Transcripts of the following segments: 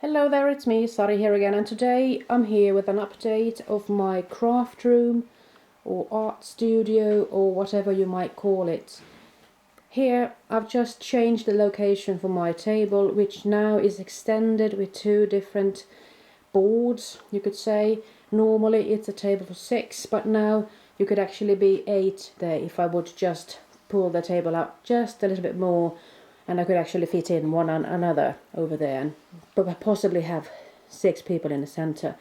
Hello there, it's me, Sari here again, and today I'm here with an update of my craft room or art studio or whatever you might call it. Here I've just changed the location for my table, which now is extended with two different boards, you could say. Normally it's a table for 6, but now you could actually be 8 there if I would just pull the table out just a little bit more, and I could actually fit in one on another over there and possibly have 6 people in the center.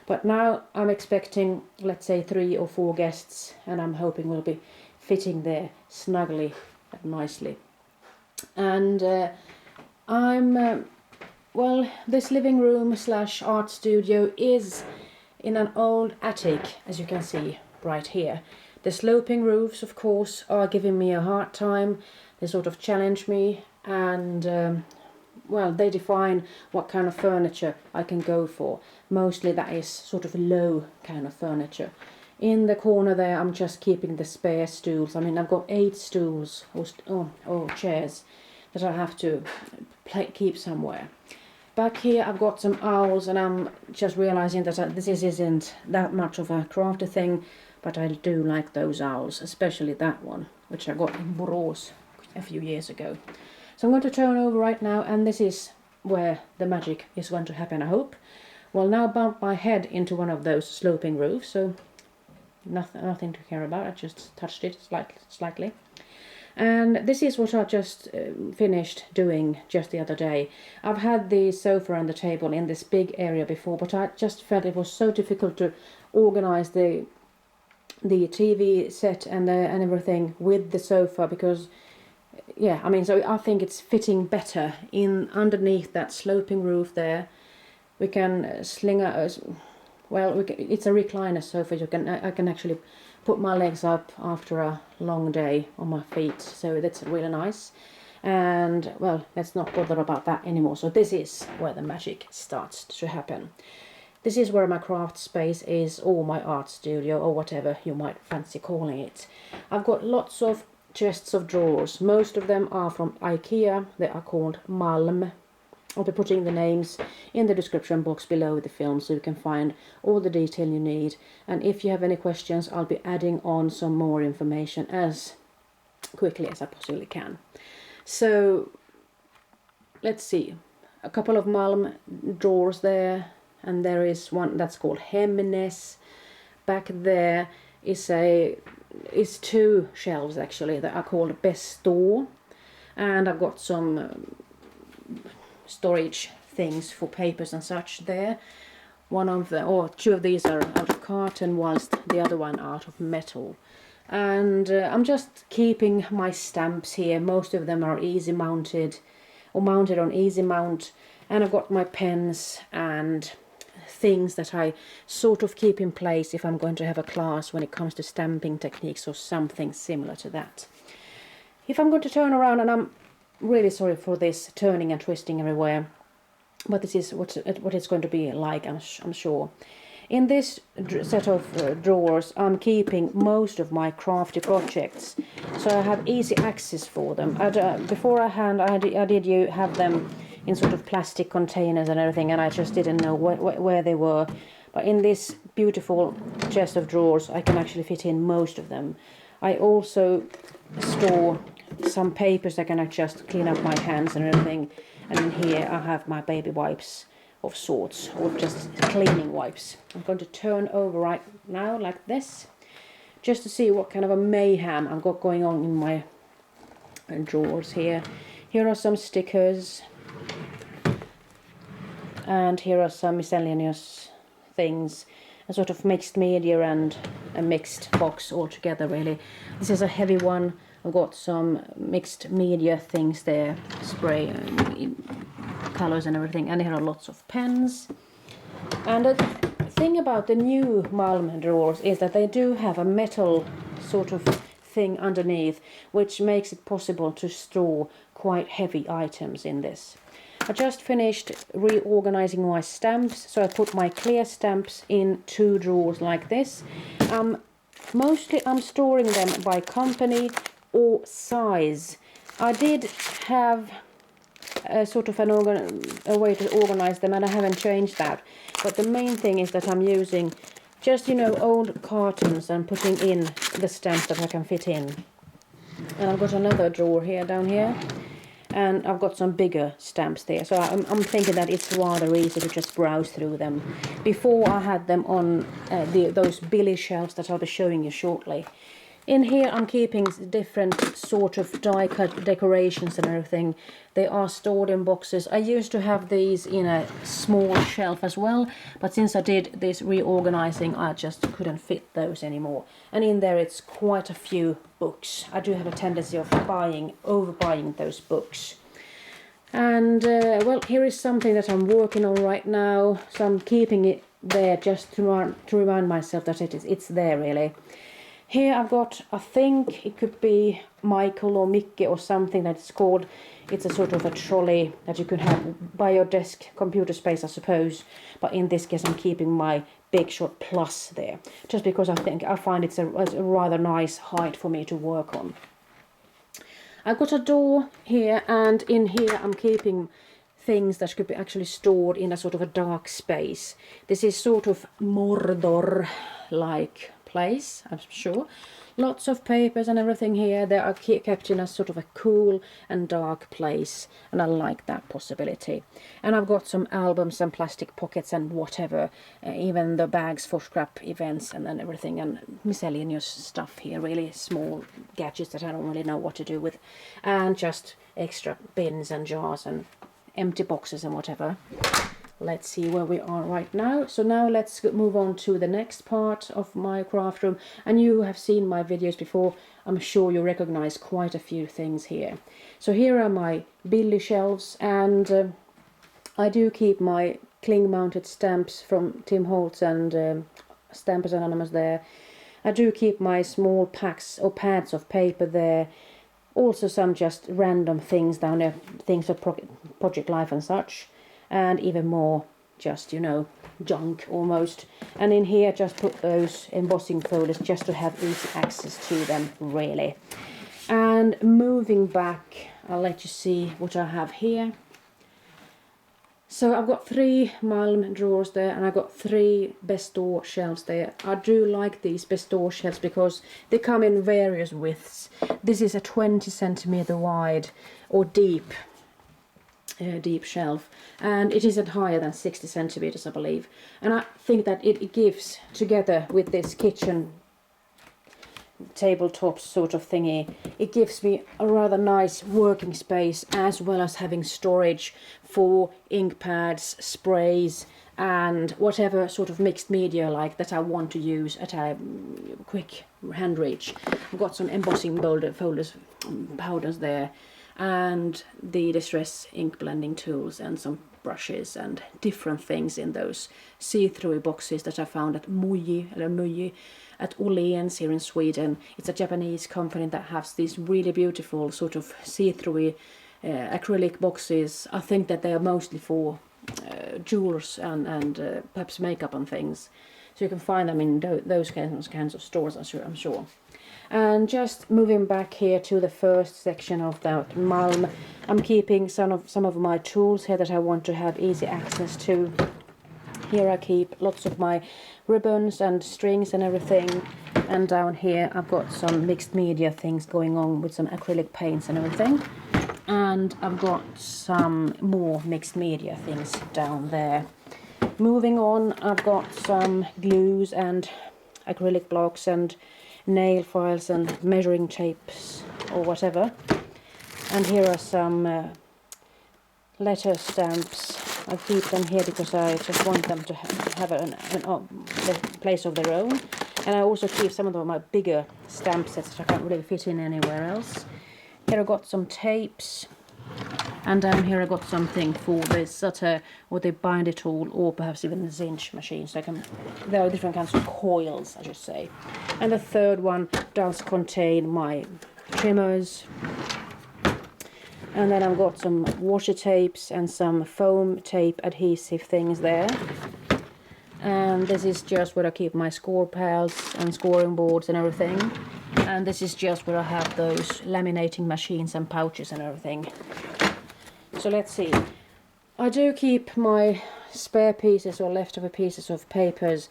But now I'm expecting, let's say, 3 or 4 guests, and I'm hoping we'll be fitting there snugly and nicely. And well, this living room slash art studio is in an old attic, as you can see right here. The sloping roofs, of course, are giving me a hard time. They sort of challenge me, and well, they define what kind of furniture I can go for. Mostly that is sort of low kind of furniture. In the corner there, I'm just keeping the spare stools. I mean, I've got 8 stools or chairs that I have to keep somewhere. Back here I've got some owls, and I'm just realizing that this isn't that much of a crafty thing, but I do like those owls, especially that one, which I got in Borås a few years ago. So I'm going to turn over right now, and this is where the magic is going to happen, I hope. Well, now bump my head into one of those sloping roofs, so nothing to care about. I just touched it slightly. And this is what I just finished doing just the other day. I've had the sofa and the table in this big area before, but I just felt it was so difficult to organize the TV set and everything with the sofa, because yeah, I mean, so I think it's fitting better in underneath that sloping roof there. We can sling it's a recliner sofa. I can actually put my legs up after a long day on my feet, so that's really nice. And well, let's not bother about that anymore. So this is where the magic starts to happen. This is where my craft space is, or my art studio, or whatever you might fancy calling it. I've got lots of chests of drawers. Most of them are from Ikea. They are called MALM. I'll be putting the names in the description box below the film, so you can find all the detail you need. And if you have any questions, I'll be adding on some more information as quickly as I possibly can. So let's see. A couple of MALM drawers there, and there is one that's called HEMNES. Back there is 2 shelves actually that are called BESTÅ, and I've got some storage things for papers and such there. 2 of these are out of carton, whilst the other one out of metal. And I'm just keeping my stamps here. Most of them are easy mounted or mounted on easy mount, and I've got my pens and things that I sort of keep in place if I'm going to have a class when it comes to stamping techniques or something similar to that. If I'm going to turn around, and I'm really sorry for this turning and twisting everywhere, but this is what it's going to be like, I'm sure. In this set of drawers, I'm keeping most of my crafty projects, so I have easy access for them. Beforehand, I did have them in sort of plastic containers and everything, and I just didn't know where they were. But in this beautiful chest of drawers, I can actually fit in most of them. I also store some papers that can just clean up my hands and everything. And in here I have my baby wipes of sorts, or just cleaning wipes. I'm going to turn over right now like this, just to see what kind of a mayhem I've got going on in my drawers here. Here are some stickers, and here are some miscellaneous things, a sort of mixed media and a mixed box altogether really. This is a heavy one. I've got some mixed media things there, spray colors and everything, and here are lots of pens. And the thing about the new MALM drawers is that they do have a metal sort of thing underneath, which makes it possible to store quite heavy items in this. I just finished reorganizing my stamps, so I put my clear stamps in 2 drawers like this. Mostly I'm storing them by company or size. I did have sort of a way to organize them, and I haven't changed that. But the main thing is that I'm using just, you know, old cartons and putting in the stamps that I can fit in. And I've got another drawer here, down here, and I've got some bigger stamps there. So I'm thinking that it's rather easy to just browse through them. Before I had them on those billy shelves that I'll be showing you shortly. In here I'm keeping different sort of die cut decorations and everything. They are stored in boxes. I used to have these in a small shelf as well, but since I did this reorganizing, I just couldn't fit those anymore. And in there it's quite a few books. I do have a tendency of overbuying those books. And well, here is something that I'm working on right now, so I'm keeping it there just to remind myself that it's there really. Here I've got, I think it could be Michael or Mickey or something that it's called. It's a sort of a trolley that you could have by your desk, computer space I suppose. But in this case I'm keeping my Big Shot Plus there. Just because I find it's a rather nice height for me to work on. I've got a door here, and in here I'm keeping things that could be actually stored in a sort of a dark space. This is sort of Mordor-like place, I'm sure. Lots of papers and everything here. They are kept in a sort of a cool and dark place, and I like that possibility. And I've got some albums and plastic pockets and whatever, even the bags for scrap events and then everything, and miscellaneous stuff here, really small gadgets that I don't really know what to do with, and just extra bins and jars and empty boxes and whatever. Let's see where we are right now. So now let's move on to the next part of my craft room. And you have seen my videos before. I'm sure you recognize quite a few things here. So here are my billy shelves, and I do keep my cling mounted stamps from Tim Holtz and Stampers Anonymous there. I do keep my small packs or pads of paper there. Also some just random things down there, things for Project Life and such. And even more just, you know, junk almost. And in here just put those embossing folders just to have easy access to them really. And moving back, I'll let you see what I have here. So I've got 3 MALM drawers there, and I've got 3 BESTÅ shelves there. I do like these BESTÅ shelves because they come in various widths. This is a 20 centimeter wide or deep shelf, and it isn't higher than 60 centimeters I believe, and I think that it gives, together with this kitchen tabletop sort of thingy, it gives me a rather nice working space, as well as having storage for ink pads, sprays and whatever sort of mixed media like that I want to use at a quick hand reach. I've got some embossing powders there, and the distress ink blending tools and some brushes and different things in those see-through boxes that I found at MUJI at Åhléns here in Sweden. It's a Japanese company that has these really beautiful sort of see-through acrylic boxes. I think that they are mostly for jewels and perhaps makeup and things. So you can find them in those kinds of stores, I'm sure. And just moving back here to the first section of that MALM, I'm keeping some of my tools here that I want to have easy access to. Here I keep lots of my ribbons and strings and everything, and down here I've got some mixed media things going on with some acrylic paints and everything, and I've got some more mixed media things down there. Moving on, I've got some glues and acrylic blocks and nail files and measuring tapes or whatever, and here are some letter stamps. I keep them here because I just want them to have a place of their own, and I also keep some of my bigger stamp sets that I can't really fit in anywhere else. Here I got some tapes, and down here I got something for this or the binder tool, or perhaps even the zinch machine. So there are different kinds of coils, I should say. And the third one does contain my trimmers. And then I've got some washi tapes and some foam tape adhesive things there. And this is just where I keep my score pals and scoring boards and everything. And this is just where I have those laminating machines and pouches and everything. So let's see. I do keep my spare pieces or leftover pieces of papers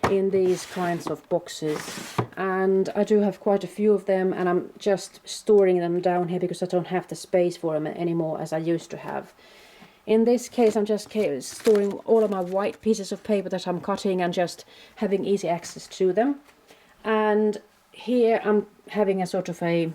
in these kinds of boxes, and I do have quite a few of them, and I'm just storing them down here because I don't have the space for them anymore as I used to have. In this case, I'm just storing all of my white pieces of paper that I'm cutting and just having easy access to them. And here I'm having a sort of a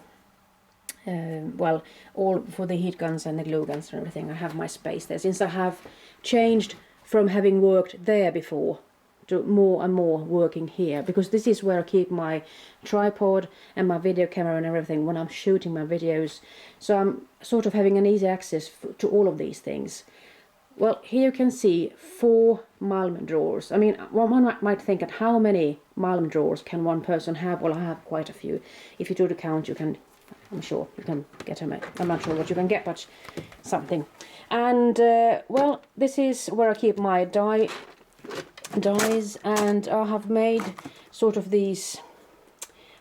well, all for the heat guns and the glue guns and everything. I have my space there, since I have changed from having worked there before to more and more working here, because this is where I keep my tripod and my video camera and everything when I'm shooting my videos. So I'm sort of having an easy access to all of these things. Well, here you can see 4 MALM drawers. I mean, one might think that how many MALM drawers can one person have? Well, I have quite a few. If you do the count, you can, I'm sure you can get them. I'm not sure what you can get, but something. And well, this is where I keep my dies, and I have made sort of these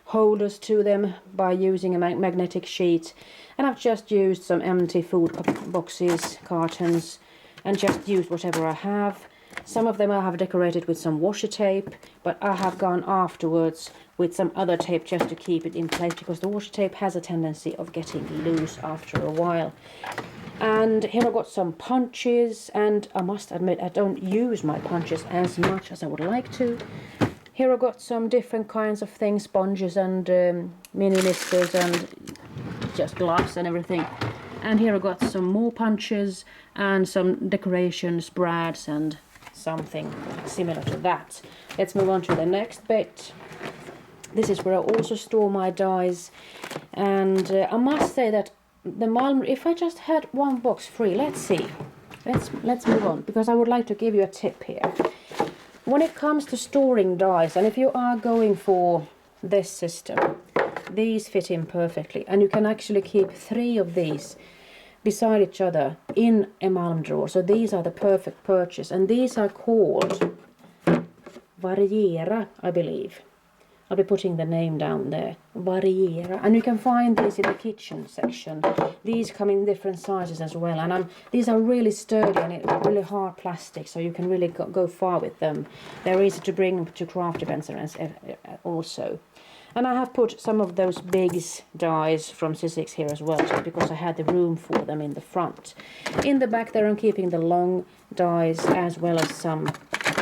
holders to them by using a magnetic sheet, and I've just used some empty food boxes, cartons, and just used whatever I have. Some of them I have decorated with some washi tape, but I have gone afterwards with some other tape just to keep it in place, because the washi tape has a tendency of getting loose after a while. And here I've got some punches, and I must admit I don't use my punches as much as I would like to. Here I've got some different kinds of things, sponges and mini misters and just gloves and everything. And here I've got some more punches and some decorations, brads and something similar to that. Let's move on to the next bit. This is where I also store my dies, and I must say that the MALM, if I just had one box free, let's see. Let's move on, because I would like to give you a tip here. When it comes to storing dies, and if you are going for this system, these fit in perfectly, and you can actually keep 3 of these beside each other in a MALM drawer. So these are the perfect purchase, and these are called VARIERA, I believe. I'll be putting the name down there, VARIERA, and you can find these in the kitchen section. These come in different sizes as well, and these are really sturdy and it's really hard plastic, so you can really go far with them. They're easy to bring to craft events also. And I have put some of those big dies from Sizzix here as well, just because I had the room for them in the front. In the back there I'm keeping the long dies, as well as some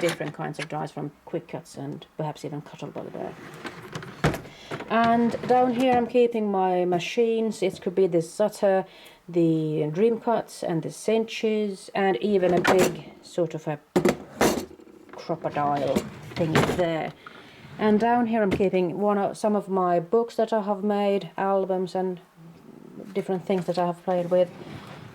different kinds of dies from Quick Cuts and perhaps even Cuttlebell there. And down here I'm keeping my machines. It could be the Zutter, the Dream Cuts and the Cinches, and even a big sort of a crocodile thing there. And down here I'm keeping some of my books that I have made, albums and different things that I have played with,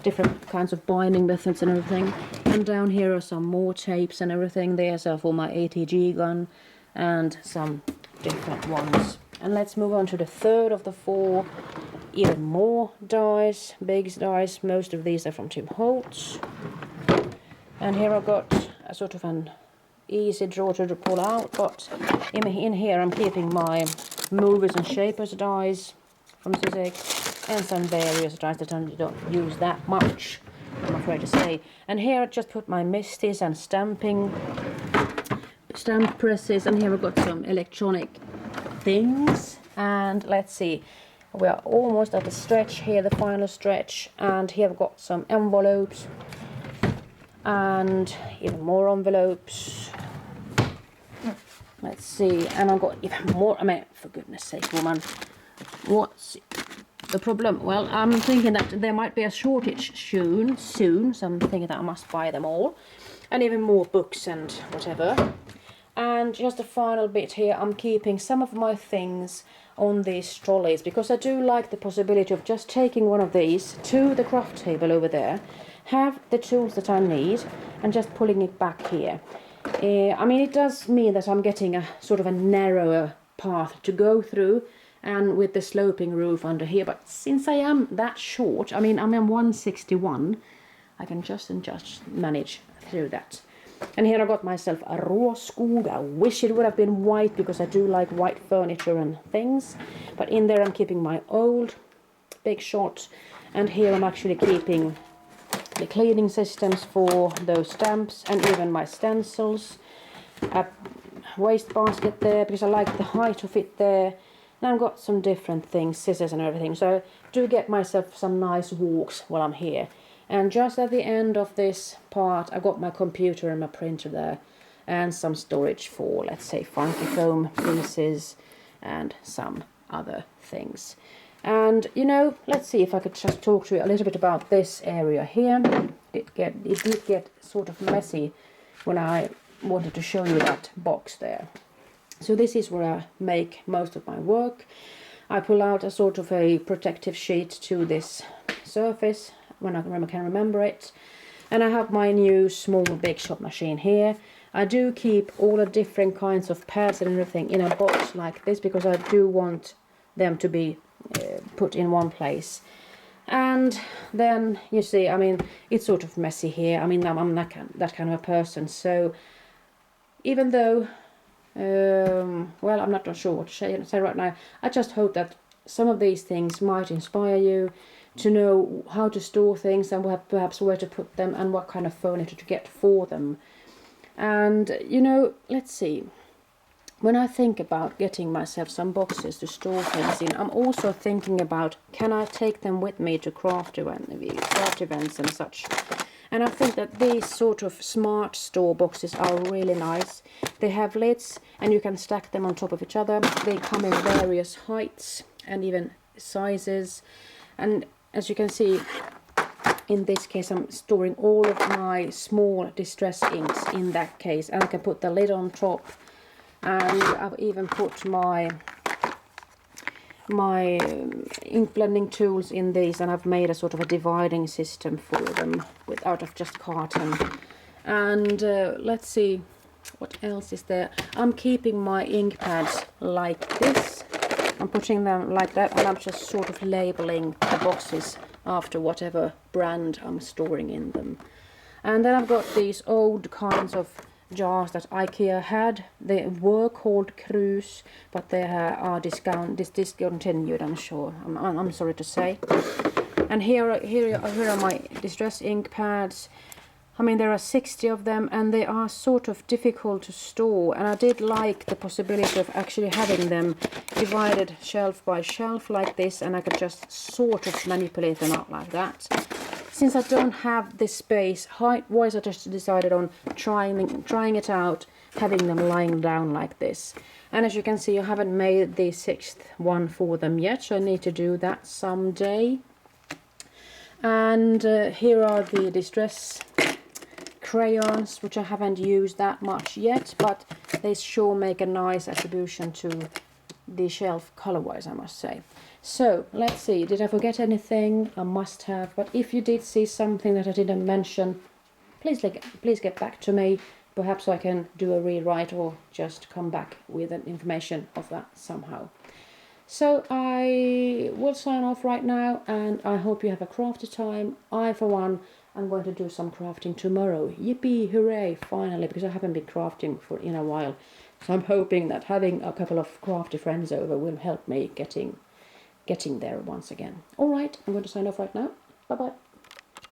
different kinds of binding methods and everything. And down here are some more tapes and everything there, so for my ATG gun and some different ones. And let's move on to the third of the 4, even more dies, big dies. Most of these are from Tim Holtz. And here I've got a sort of an easy drawer to pull out, but in here I'm keeping my movers and shapers dies from Sizzix, and some various dies that I don't use that much, I'm afraid to say. And here I just put my misties and stamp presses, and here I've got some electronic things. And let's see, we are almost at the stretch here, the final stretch, and here I've got some envelopes and even more envelopes. Let's see, and I've got even more. I mean, for goodness sake, woman, what's the problem? Well, I'm thinking that there might be a shortage soon, so I'm thinking that I must buy them all, and even more books and whatever. And just a final bit here, I'm keeping some of my things on these trolleys, because I do like the possibility of just taking one of these to the craft table over there, have the tools that I need, and just pulling it back here. I mean, it does mean that I'm getting a sort of a narrower path to go through, and with the sloping roof under here, but since I am that short, I mean, I'm 161, I can just manage through that. And here I got myself a RÅSKOG. I wish it would have been white, because I do like white furniture and things, but in there I'm keeping my old Big Shot, and here I'm actually keeping the cleaning systems for those stamps and even my stencils. A waste basket there because I like the height of it there. And I've got some different things, scissors and everything. So I do get myself some nice walks while I'm here. And just at the end of this part, I got my computer and my printer there. And some storage for, let's say, funky foam pieces and some other things. And, you know, let's see if I could just talk to you a little bit about this area here. It did get sort of messy when I wanted to show you that box there. So this is where I make most of my work. I pull out a sort of a protective sheet to this surface when I can remember it. And I have my new small big shop machine here. I do keep all the different kinds of pads and everything in a box like this because I do want them to be put in one place. And then you see, I mean, it's sort of messy here. I mean, I'm that kind of a person. So even though, well, I'm not sure what to say right now. I just hope that some of these things might inspire you to know how to store things and perhaps where to put them and what kind of furniture to get for them. And, you know, let's see. When I think about getting myself some boxes to store things in, I'm also thinking about, can I take them with me to craft events and such. And I think that these sort of smart store boxes are really nice. They have lids and you can stack them on top of each other. They come in various heights and even sizes. And as you can see, in this case I'm storing all of my small distress inks in that case. And I can put the lid on top. And I've even put my ink blending tools in these, and I've made a sort of a dividing system for them out of just carton. And let's see what else is there. I'm keeping my ink pads like this. I'm putting them like that, and I'm just sort of labeling the boxes after whatever brand I'm storing in them. And then I've got these old kinds of jars that Ikea had. They were called Krus, but they are discontinued, I'm sure. I'm sorry to say. And here are my distress ink pads. I mean, there are 60 of them, and they are sort of difficult to store. And I did like the possibility of actually having them divided shelf by shelf like this, and I could just sort of manipulate them out like that. Since I don't have this space height-wise, I just decided on trying it out, having them lying down like this. And as you can see, I haven't made the 6th one for them yet, so I need to do that someday. And here are the distress crayons, which I haven't used that much yet, but they sure make a nice attribution to the shelf color-wise, I must say. So, let's see, did I forget anything? I must have, but if you did see something that I didn't mention, please get back to me. Perhaps I can do a rewrite or just come back with an information of that somehow. So, I will sign off right now, and I hope you have a crafty time. I, for one, am going to do some crafting tomorrow. Yippee, hooray, finally, because I haven't been crafting in a while. So I'm hoping that having a couple of crafty friends over will help me getting there once again. Alright, I'm going to sign off right now. Bye bye.